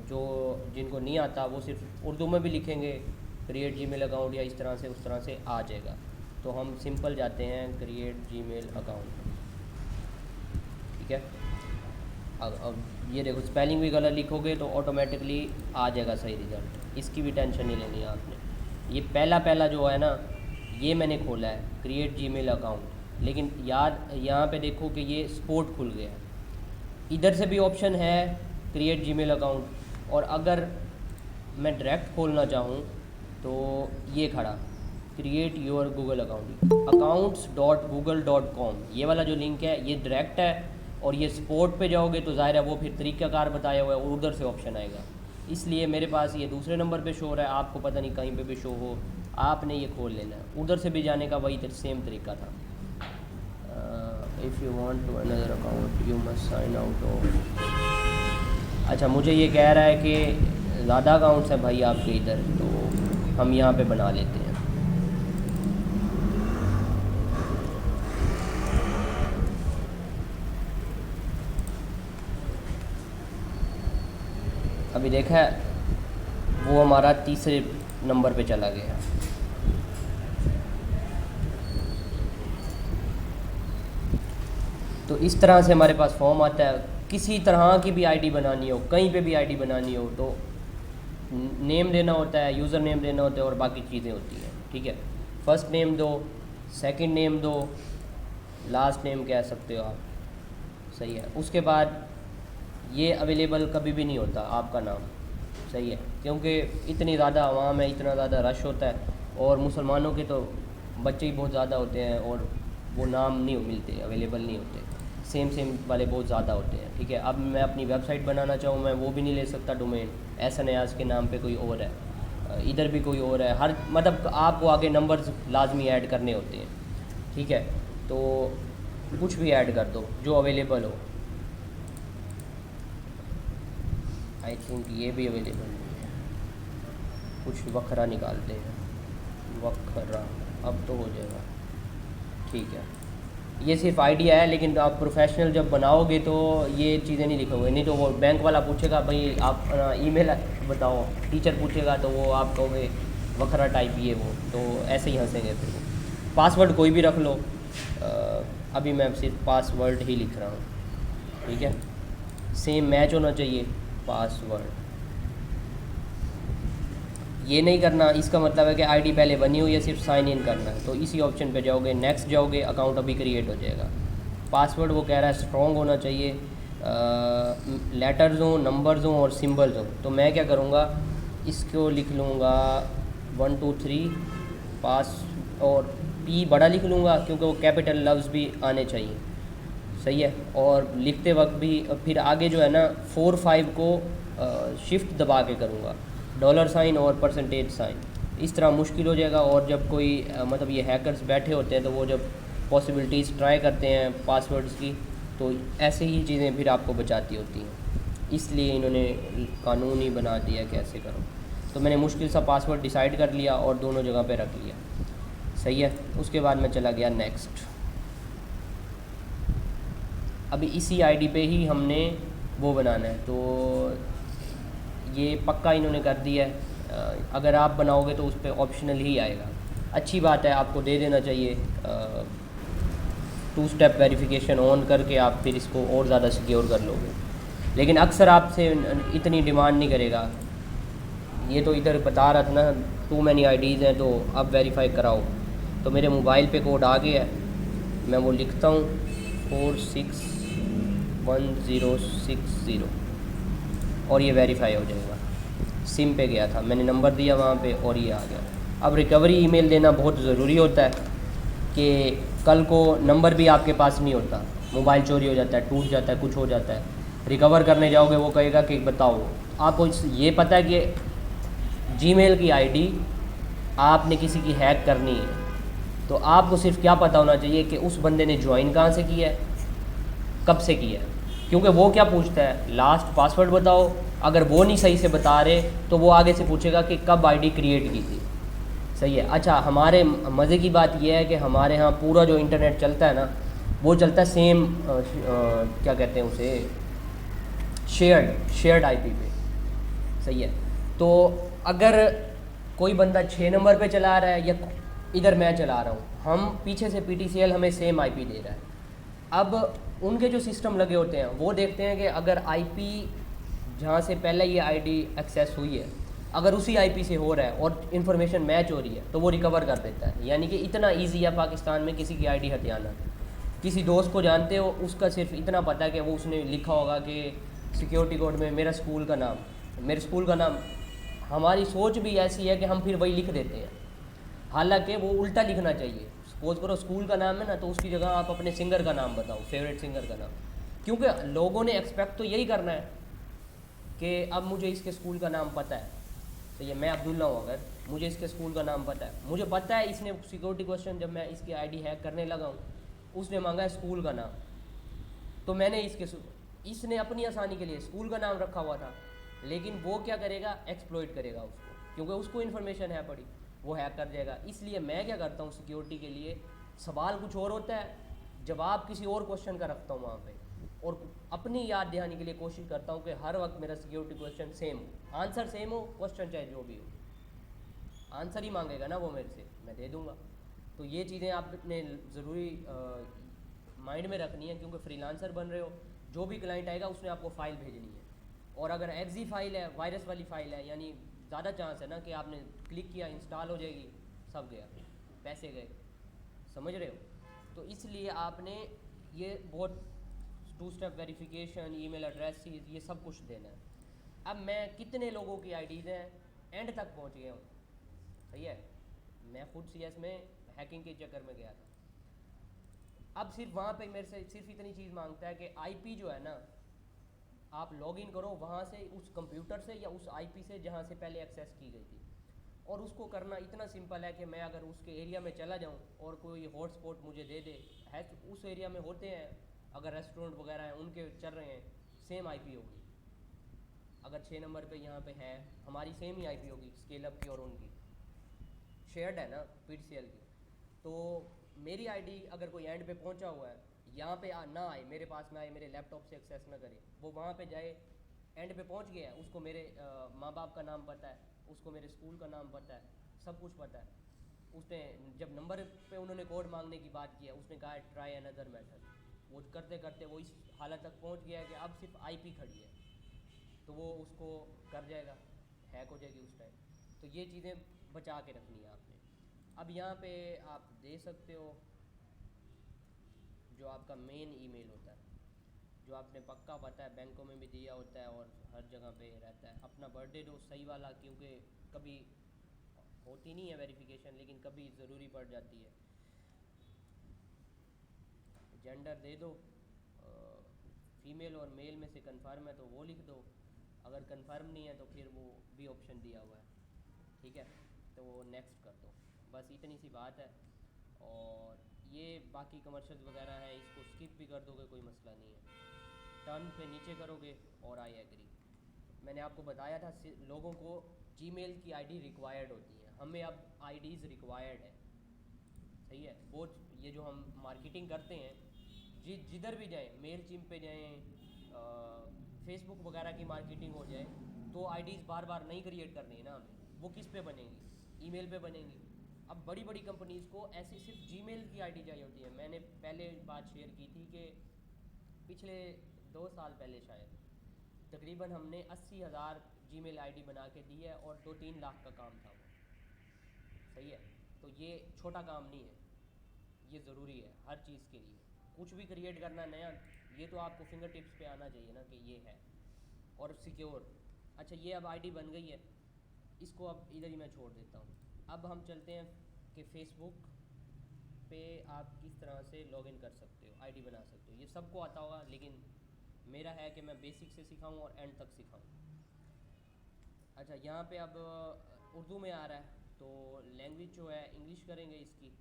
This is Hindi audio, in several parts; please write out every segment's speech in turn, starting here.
जो जिनको नहीं आता वो सिर्फ उर्दू में भी लिखेंगे क्रिएट जीमेल अकाउंट, या इस तरह से उस तरह से आ जाएगा। तो हम सिंपल जाते हैं क्रिएट जीमेल अकाउंट, ठीक है। अब ये देखो स्पेलिंग भी गलत लिखोगे तो ऑटोमेटिकली आ जाएगा सही रिज़ल्ट, इसकी भी टेंशन नहीं लेनी है आपने। ये पहला जो है ना, ये मैंने खोला है क्रिएट जीमेल अकाउंट, लेकिन याद यहाँ पे देखो कि ये स्पोर्ट खुल गया है। इधर से भी ऑप्शन है क्रिएट जीमेल अकाउंट, और अगर मैं डायरेक्ट खोलना चाहूँ तो ये खड़ा क्रिएट योर गूगल accounts.google.com, ये वाला जो लिंक है ये डायरेक्ट है, और ये स्पोर्ट पे जाओगे तो ज़ाहिर है वो फिर तरीक़ाकार बताया हुआ है और उधर से ऑप्शन आएगा। इसलिए मेरे पास ये दूसरे नंबर पे शो हो रहा है, आपको पता नहीं कहीं पे भी शो हो, आपने ये खोल लेना है। उधर से भी जाने का वही सेम तरीका था। If you want to another account you must sign out of. अच्छा, मुझे ये कह रहा है कि ज़्यादा अकाउंट्स हैं भाई आपके इधर, तो हम यहाँ पे बना लेते हैं। अभी देखा है वो हमारा तीसरे नंबर पे चला गया। तो इस तरह से हमारे पास फॉर्म आता है। किसी तरह की भी आईडी बनानी हो, कहीं पे भी आईडी बनानी हो तो नेम देना होता है, यूज़र नेम देना होता है और बाकी चीज़ें होती हैं, ठीक है। फर्स्ट नेम दो, सेकंड नेम दो, लास्ट नेम कह सकते हो आप, सही है। उसके बाद ये अवेलेबल कभी भी नहीं होता आपका नाम, सही है, क्योंकि इतनी ज़्यादा आवाम है, इतना ज़्यादा रश होता है, और मुसलमानों के तो बच्चे ही बहुत ज़्यादा होते हैं और वो नाम नहीं मिलते, अवेलेबल नहीं होते, सेम वाले बहुत ज़्यादा होते हैं, ठीक है। अब मैं अपनी वेबसाइट बनाना चाहूँ, मैं वो भी नहीं ले सकता डोमेन, एहसन नियाज़ के नाम पे कोई और है, इधर भी कोई और है, हर मतलब आपको आगे नंबर्स लाजमी ऐड करने होते हैं, ठीक है। तो कुछ भी ऐड कर दो जो अवेलेबल हो। आई थिंक ये भी अवेलेबल नहीं है, कुछ वखरा निकालते हैं, वखरा, अब तो हो जाएगा, ठीक है। ये सिर्फ आइडिया है, लेकिन आप प्रोफेशनल जब बनाओगे तो ये चीज़ें नहीं लिखोगे, नहीं तो वो बैंक वाला पूछेगा भाई आप ईमेल बताओ, टीचर पूछेगा तो वो आप कहोगे वखरा टाइप ये वो, तो ऐसे ही हंसेंगे फिर वो। पासवर्ड कोई भी रख लो, अभी मैं सिर्फ पासवर्ड ही लिख रहा हूँ, ठीक है। सेम मैच होना चाहिए पासवर्ड, ये नहीं करना, इसका मतलब है कि आईडी पहले बनी हुई है, सिर्फ साइन इन करना है। तो इसी ऑप्शन पे जाओगे, नेक्स्ट जाओगे, अकाउंट अभी क्रिएट हो जाएगा। पासवर्ड वो कह रहा है स्ट्रॉन्ग होना चाहिए, लेटर्स हों, नंबर्स हों और सिंबल्स हों। तो मैं क्या करूँगा, इसको लिख लूँगा 1 2 3 पास, और पी बड़ा लिख लूँगा क्योंकि वो कैपिटल लफ्ज़ भी आने चाहिए, सही है। और लिखते वक्त भी फिर आगे जो है ना 4 5 को शिफ्ट दबा के करूँगा, $साइन और %साइन, इस तरह मुश्किल हो जाएगा। और जब कोई मतलब ये हैकर्स बैठे होते हैं तो वो जब पॉसिबिलिटीज़ ट्राई करते हैं पासवर्ड्स की, तो ऐसे ही चीज़ें फिर आपको बचाती होती हैं, इसलिए इन्होंने कानून ही बना दिया कैसे करो। तो मैंने मुश्किल सा पासवर्ड डिसाइड कर लिया और दोनों जगह पे रख लिया, सही है। उसके बाद मैं चला गया नेक्स्ट। अभी इसी आईडी पे ही हमने वो बनाना है, तो ये पक्का इन्होंने कर दिया है। अगर आप बनाओगे तो उस पर ऑप्शनल ही आएगा, अच्छी बात है, आपको दे देना चाहिए। 2 स्टेप वेरिफिकेशन ऑन करके आप फिर इसको और ज़्यादा सिक्योर कर लोगे, लेकिन अक्सर आपसे इतनी डिमांड नहीं करेगा। ये तो इधर बता रहा था ना, टू मैनी आईडीज़ हैं तो अब वेरीफाई कराओ। तो मेरे मोबाइल पे कोड आ गया है, मैं वो लिखता हूँ 461060 और ये वेरीफाई हो जाएगा। सिम पे गया था, मैंने नंबर दिया वहाँ पे और ये आ गया। अब रिकवरी ईमेल देना बहुत ज़रूरी होता है कि कल को नंबर भी आपके पास नहीं होता, मोबाइल चोरी हो जाता है, टूट जाता है, कुछ हो जाता है, रिकवर करने जाओगे वो कहेगा कि बताओ। आपको ये पता है कि जीमेल की आईडी आपने किसी की हैक करनी है, तो आपको सिर्फ क्या पता होना चाहिए कि उस बंदे ने ज्वाइन कहाँ से किया है, कब से किया है, क्योंकि वो क्या पूछता है, लास्ट पासवर्ड बताओ। अगर वो नहीं सही से बता रहे तो वो आगे से पूछेगा कि कब आईडी क्रिएट की थी, सही है। अच्छा, हमारे मज़े की बात यह है कि हमारे यहाँ पूरा जो इंटरनेट चलता है ना, वो चलता है सेम क्या कहते हैं उसे, शेयर्ड आईपी पे। सही है। तो अगर कोई बंदा 6 नंबर पे चला रहा है या इधर मैं चला रहा हूँ, हम पीछे से PTCL हमें सेम आईपी दे रहा है। अब उनके जो सिस्टम लगे होते हैं वो देखते हैं कि अगर आईपी जहाँ से पहले ये आईडी एक्सेस हुई है, अगर उसी आईपी से हो रहा है और इन्फॉर्मेशन मैच हो रही है तो वो रिकवर कर देता है। यानी कि इतना ईजी है पाकिस्तान में किसी की आईडी हथियाना। किसी दोस्त को जानते हो, उसका सिर्फ इतना पता है कि वो उसने लिखा होगा कि सिक्योरिटी कोड में मेरा स्कूल का नाम, मेरे स्कूल का नाम। हमारी सोच भी ऐसी है कि हम फिर वही लिख देते हैं, हालांकि वो उल्टा लिखना चाहिए। सपोज करो स्कूल का नाम है ना, तो उसकी जगह आप अपने सिंगर का नाम बताओ, फेवरेट सिंगर का नाम। क्योंकि लोगों ने एक्सपेक्ट तो यही करना है कि अब मुझे इसके स्कूल का नाम पता है। तो ये मैं अब्दुल्ला हूँ, अगर मुझे इसके स्कूल का नाम पता है, मुझे पता है इसने सिक्योरिटी क्वेश्चन जब मैं इसकी आईडी हैक करने लगा हूँ उसने मांगा है स्कूल का नाम, तो मैंने इसने अपनी आसानी के लिए स्कूल का नाम रखा हुआ था। लेकिन वो क्या करेगा, एक्सप्लॉइट करेगा उसको, क्योंकि उसको इन्फॉर्मेशन है पड़ी, वो हैक कर जाएगा। इसलिए मैं क्या करता हूँ सिक्योरिटी के लिए, सवाल कुछ और होता है, जवाब किसी और क्वेश्चन का रखता हूँ वहाँ पे, और अपनी याद दिलाने के लिए कोशिश करता हूँ कि हर वक्त मेरा सिक्योरिटी क्वेश्चन सेम हो, आंसर सेम हो, क्वेश्चन चाहे जो भी हो। आंसर ही मांगेगा ना वो मेरे से, मैं दे दूँगा। तो ये चीज़ें आपने ज़रूरी माइंड में रखनी है, क्योंकि फ्रीलांसर बन रहे हो, जो भी क्लाइंट आएगा उसने आपको फ़ाइल भेजनी है। और अगर एक्जी फाइल है, वायरस वाली फ़ाइल है, यानी ज़्यादा चांस है ना कि आपने क्लिक किया इंस्टॉल हो जाएगी, सब गया, पैसे गए। समझ रहे हो? तो इसलिए आपने ये बहुत 2 स्टेप वेरिफिकेशन, ईमेल एड्रेसेस, ये सब कुछ देना है। अब मैं कितने लोगों की आईडीज़ हैं एंड तक पहुंच गया हूँ, सही है। मैं खुद CS में हैकिंग के चक्कर में गया था। अब सिर्फ वहाँ पे मेरे से सिर्फ इतनी चीज़ मांगता है कि आईपी जो है ना, आप लॉगिन करो वहाँ से, उस कंप्यूटर से या उस आईपी से जहाँ से पहले एक्सेस की गई थी। और उसको करना इतना सिंपल है कि मैं अगर उसके एरिया में चला जाऊँ और कोई हॉटस्पॉट मुझे दे दे, है उस एरिया में होते हैं, अगर रेस्टोरेंट वगैरह हैं उनके चल रहे हैं, सेम आईपी होगी। अगर 6 नंबर पे यहाँ पे है, हमारी सेम ही आईपी होगी, स्केल अप की और उनकी शेयर्ड है ना PTCL की। तो मेरी आईडी अगर कोई एंड पे पहुंचा हुआ है, यहाँ पे ना आए, मेरे पास ना आए, मेरे लैपटॉप से एक्सेस ना करे, वो वहाँ पे जाए, एंड पे पहुंच गया है, उसको मेरे माँ बाप का नाम पता है, उसको मेरे स्कूल का नाम पता है, सब कुछ पता है। उसने जब नंबर पे उन्होंने कोड मांगने की बात की है, उसने कहा है ट्राई अनदर मेथड। वो करते करते वो इस हालत तक पहुँच गया है कि अब सिर्फ आईपी खड़ी है, तो वो उसको कर जाएगा, हैक हो जाएगी उस टाइम। तो ये चीज़ें बचा के रखनी है आपने। अब यहाँ पे आप दे सकते हो जो आपका मेन ईमेल होता है, जो आपने पक्का पता है, बैंकों में भी दिया होता है और हर जगह पे रहता है। अपना बर्थडे दो सही वाला, क्योंकि कभी होती नहीं है वेरिफिकेशन, लेकिन कभी ज़रूरी पड़ जाती है। जेंडर दे दो, फीमेल और मेल में से कंफर्म है तो वो लिख दो, अगर कंफर्म नहीं है तो फिर वो भी ऑप्शन दिया हुआ है, ठीक है, तो वो नेक्स्ट कर दो। बस इतनी सी बात है। और ये बाकी कमर्शियल्स वगैरह हैं, इसको स्किप भी कर दोगे कोई मसला नहीं है। टर्न पे नीचे करोगे और आई एग्री। मैंने आपको बताया था लोगों को जीमेल की आईडी रिक्वायर्ड होती है, हमें अब आईडीज़ रिक्वायर्ड है, सही है। वो ये जो हम मार्केटिंग करते हैं, जिधर भी जाएं, मेल चिम पे जाएं, फेसबुक वगैरह की मार्केटिंग हो जाए, तो आईडीज़ बार बार नहीं क्रिएट करनी है ना हमें। वो किस पे बनेंगी, ईमेल पे बनेंगी। अब बड़ी बड़ी कंपनीज़ को ऐसी सिर्फ जीमेल की आईडी चाहिए होती है। मैंने पहले बात शेयर की थी कि पिछले 2 साल पहले शायद तकरीबन हमने 80,000 जीमेल आईडी बना के दी है, और 2-3 लाख का काम था वो, सही है। तो ये छोटा काम नहीं है, ये ज़रूरी है हर चीज़ के लिए। कुछ भी क्रिएट करना नया, ये तो आपको फिंगर टिप्स पे आना चाहिए ना कि ये है, और सिक्योर। अच्छा, ये अब आईडी बन गई है, इसको अब इधर ही मैं छोड़ देता हूँ। अब हम चलते हैं कि फेसबुक पे आप किस तरह से लॉगिन कर सकते हो, आईडी बना सकते हो। ये सबको आता होगा, लेकिन मेरा है कि मैं बेसिक से सिखाऊं और एंड तक सिखाऊं। अच्छा, यहाँ पे अब उर्दू में आ रहा है, तो लैंग्वेज जो है इंग्लिश करेंगे इसकी।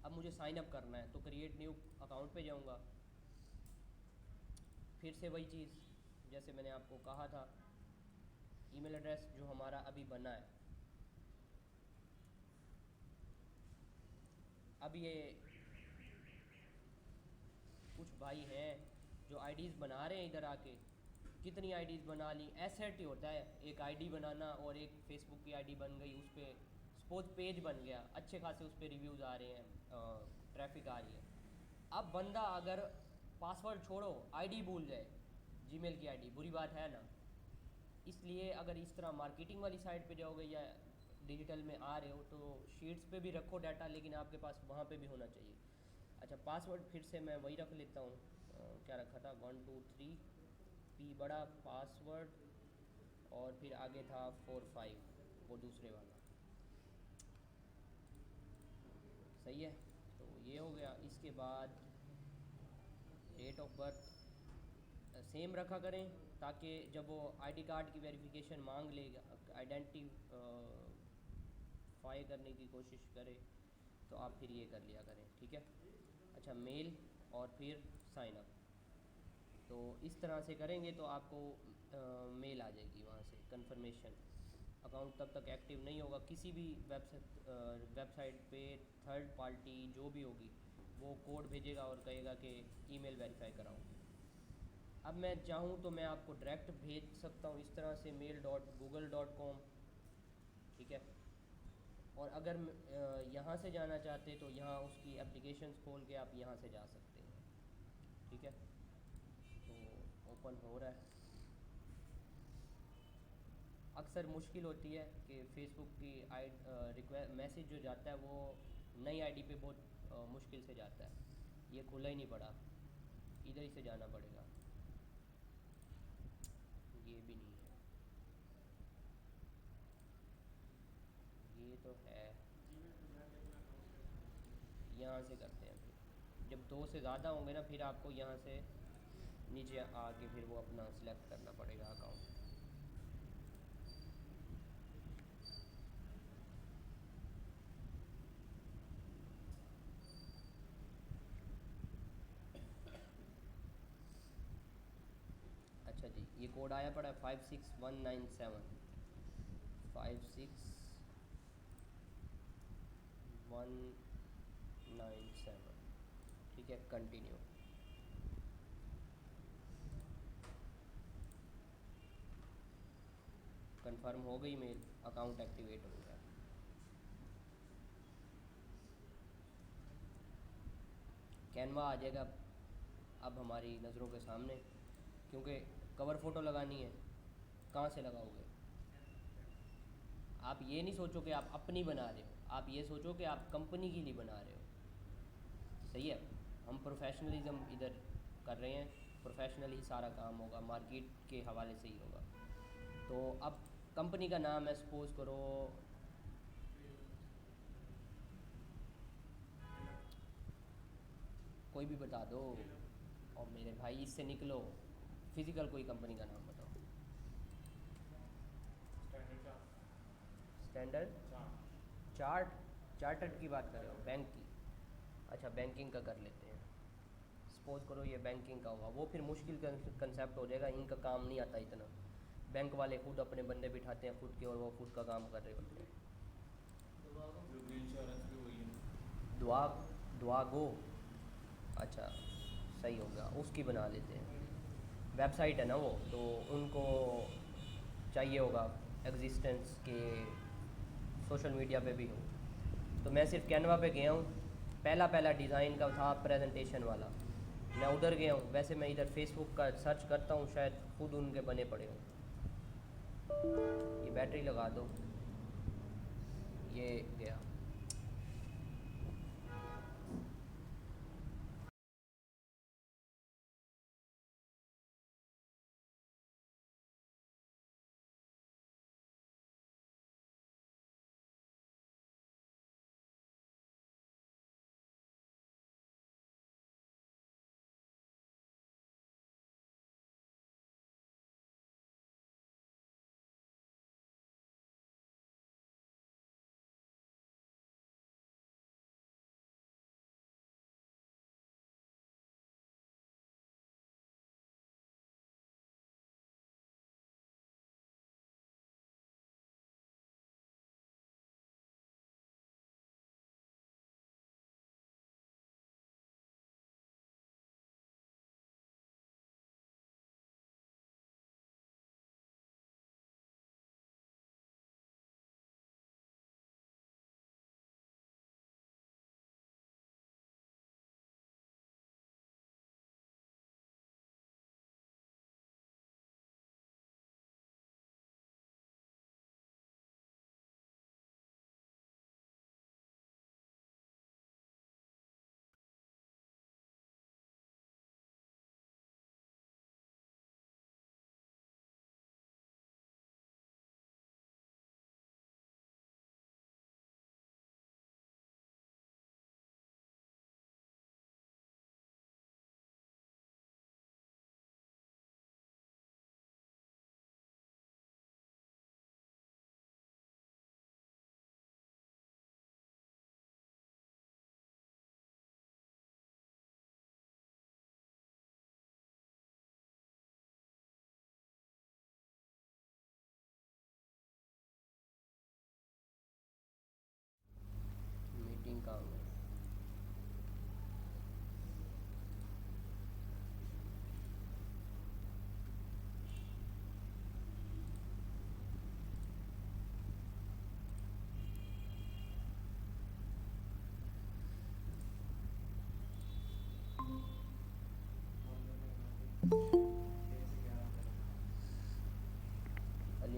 अब मुझे साइन अप करना है, तो क्रिएट न्यू अकाउंट पे जाऊँगा। फिर से वही चीज़ जैसे मैंने आपको कहा था, ईमेल एड्रेस जो हमारा अभी बना है। अब ये कुछ भाई हैं जो आईडीज़ बना रहे हैं इधर आके, कितनी आईडीज़ बना ली, एसेट ही होता है एक आईडी बनाना, और एक फेसबुक की आईडी बन गई, उस पर सपोज पेज बन गया, अच्छे खासे उस पर रिव्यूज़ आ रहे हैं, ट्रैफिक आ रही है। अब बंदा अगर पासवर्ड छोड़ो आईडी भूल जाए, जीमेल की आईडी, बुरी बात है ना। इसलिए अगर इस तरह मार्केटिंग वाली साइट पे जाओगे या डिजिटल में आ रहे हो तो शीट्स पे भी रखो डाटा, लेकिन आपके पास वहाँ पे भी होना चाहिए। अच्छा, पासवर्ड फिर से मैं वही रख लेता हूँ, क्या रखा था, 123 पी बड़ा पासवर्ड, और फिर आगे था 45, वो दूसरे वाला। सही है, तो ये हो गया। इसके बाद डेट ऑफ बर्थ सेम रखा करें, ताकि जब वो आईडी कार्ड की वेरिफिकेशन मांग लेगा, आइडेंटिफाई करने की कोशिश करे, तो आप फिर ये कर लिया करें, ठीक है। अच्छा, मेल और फिर साइन अप, तो इस तरह से करेंगे तो आपको मेल आ जाएगी वहाँ से कंफर्मेशन। अकाउंट तब तक एक्टिव नहीं होगा, किसी भी वेबसाइट पे थर्ड पार्टी जो भी होगी वो कोड भेजेगा और कहेगा कि ईमेल वेरीफाई कराओ। अब मैं चाहूँ तो मैं आपको डायरेक्ट भेज सकता हूँ इस तरह से, mail.google.com, ठीक है। और अगर यहाँ से जाना चाहते तो यहाँ उसकी एप्लीकेशंस खोल के आप यहाँ से जा सकते हैं, ठीक है। तो ओपन हो रहा है। अक्सर मुश्किल होती है कि फ़ेसबुक की रिक्वेस्ट मैसेज जो जाता है वो नई आईडी पे बहुत मुश्किल से जाता है। ये खुला ही नहीं पड़ा, इधर ही से जाना पड़ेगा। ये भी नहीं है, ये तो है, यहाँ से करते हैं। फिर जब दो से ज़्यादा होंगे ना, फिर आपको यहाँ से नीचे आके फिर वो अपना सिलेक्ट करना पड़ेगा अकाउंट। अच्छा जी, ये कोड आया पड़ा है 56197, 56197, ठीक है। कंटिन्यू। कंफर्म हो गई मेल, अकाउंट एक्टिवेट हो गया। कैनवा आ जाएगा अब हमारी नज़रों के सामने, क्योंकि कवर फ़ोटो लगानी है, कहाँ से लगाओगे। आप ये नहीं सोचो कि आप अपनी बना रहे हो, आप ये सोचो कि आप कंपनी के लिए बना रहे हो। सही है, हम प्रोफेशनलिज्म इधर कर रहे हैं, प्रोफेशनल ही सारा काम होगा, मार्केट के हवाले से ही होगा। तो अब कंपनी का नाम है, सपोज़ करो कोई भी बता दो, और मेरे भाई इससे निकलो, फिज़िकल कोई कंपनी का नाम बताओ। स्टैंडर्ड चार्ट, चार्टर्ड की बात कर रहे हो, बैंक की। अच्छा, बैंकिंग का कर लेते हैं, सपोज़ करो ये बैंकिंग का होगा, वो फिर मुश्किल कंसेप्ट हो जाएगा, इनका काम नहीं आता इतना। बैंक वाले खुद अपने बंदे बिठाते हैं खुद के, और वो खुद का काम कर रहे होते हैं। दुआ दुआ गो, अच्छा सही होगा, उसकी बना लेते हैं। वेबसाइट है ना वो, तो उनको चाहिए होगा एग्जिस्टेंस के सोशल मीडिया पे भी हो। तो मैं सिर्फ कैनवा पे गया हूँ, पहला पहला डिज़ाइन का था प्रेजेंटेशन वाला, मैं उधर गया हूँ। वैसे मैं इधर फेसबुक का सर्च करता हूँ, शायद खुद उनके बने पड़े हों। ये बैटरी लगा दो, ये गया।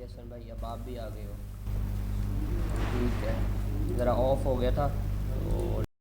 एहसन भाई, अब आप भी आ गए हो। ठीक है, ज़रा ऑफ हो गया था।